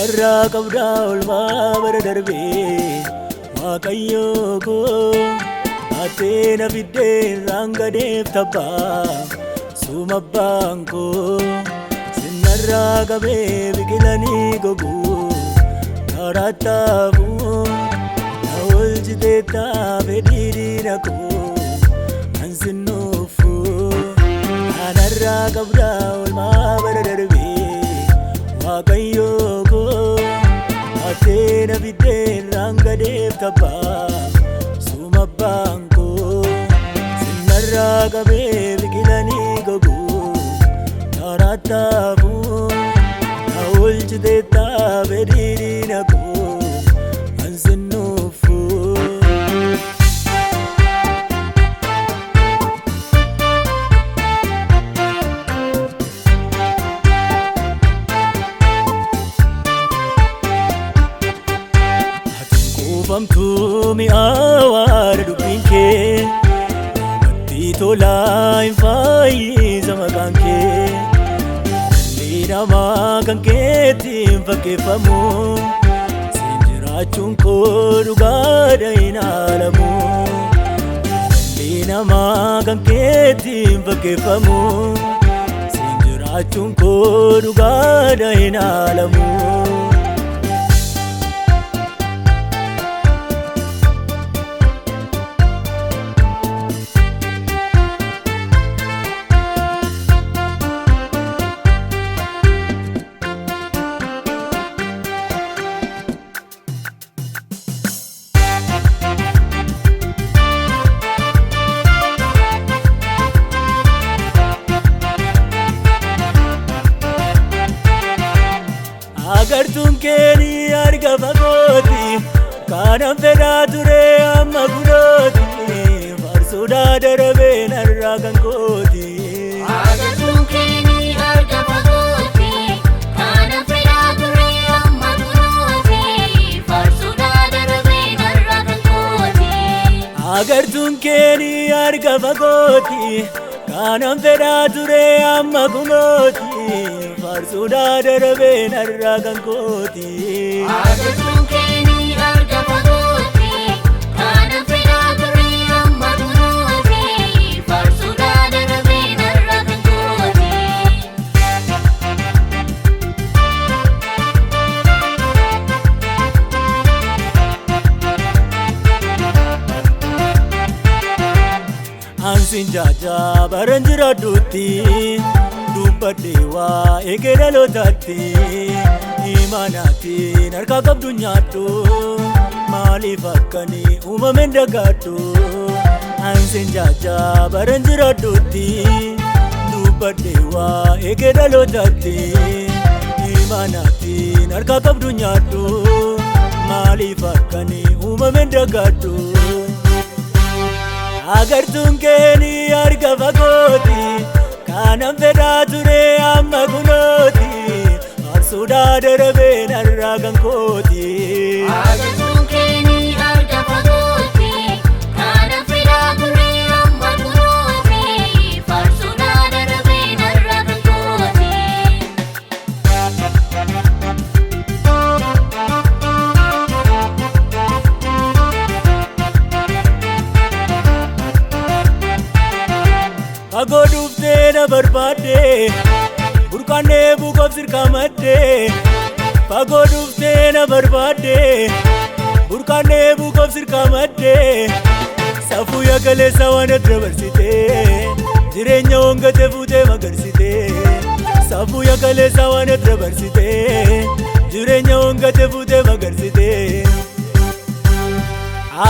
Sinarraa qabdaa olmaa bara darbee Waaqayyoo koo Ate na fiddeen rangadeef tabbaa Suma abbaan koo Sinarraa qabee biqilanii goguu Karaa taafuu na oolchitee taafee diidina koo An sinnuufuu Anarraa qabdaa olmaa bara darbee Waaqayyoo koo Ate na fiddeen rangadeef tabbaa Suma abbaan koo Sinarraa qabee biqilanii goguu Karaa taafuu na oolchitee taafee diidina koo An sinnuufuu Kuufamtuu mi'aawaa dubbiin kee Namatti tolaa hin fayyisa maqaan kee Dhalli namaa kan keetiin fakkeeffamu Siin jiraachuun koo dhugaadha hin haalamu Dhalli namaa kan keetiin fakkeeffamu Siin jiraachuun koo dhugaadha hin haalamu Agartuun keeni arga fagooti Kanan fedhaa ture amma gudooti Farsoodhaa darabee narraa kan kooti Agartuun keeni arga fagooti Kanan fedhaa ture amma gudooti Farsoodhaa darabee narraa kan kooti Agartuun keeni arga fagooti Kanan fedhaa ture amma gudooti Farsoodhaa darabee narraa kan kooti Agartuun keeni arga fagooti Kanan fedhaa ture amma gudooti Farsoodhaa darabee narraa kan kooti Ansin jaajaa baran jiraadhuutti Dubbadhee waa eegee dhalootaatti Imaanaatiin harkaa qabdu nyaadhu Maaliif akkanii uumameen dagaadhu Ansin jaajaa baran jiraadhuutti Dubbadhee waa eegee dhalootaatti Imaanaatiin harkaa qabdu nyaadhu Maaliif akkanii uumameen dagaadhu Agartuun keeni arga fagooti Kanan fedhaa ture amma gudooti Farsoodhaa darabee narraa kan kooti Agartuun keeni arga fagooti Kanan fedhaa ture amma gudooti Farsoodhaa darabee narraa kan kooti Fagoo dhuftee na barbaadde Burqaannee buuqoof sirkaa madde Fagoo dhuftee na barbaadde Burqaannee buuqoof sirkaa madde Safuu yakaleessa waan dabarsite Jireenya hongatee fuutee magarsite Safuu yakaleessa waan dabarsite Jireenya hongatee fuutee magarsite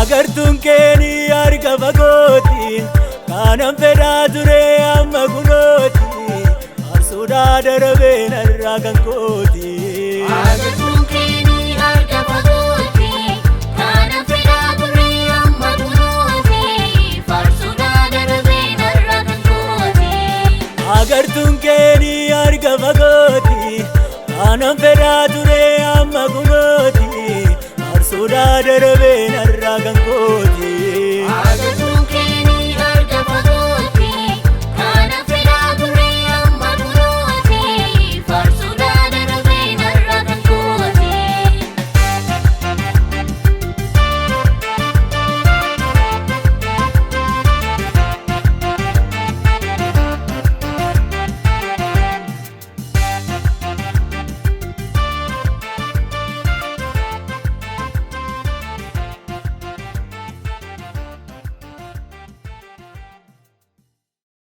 Agartuun keeni arga fagooti Kanan fedhaa ture amma gudooti Farsoodhaa darabee narraa kan kooti Agartuun keeni arga fagooti Kanan fedhaa ture amma gudooti Farsoodhaa darabee narraa kan kooti Agartuun keeni arga fagooti Kanan fedhaa ture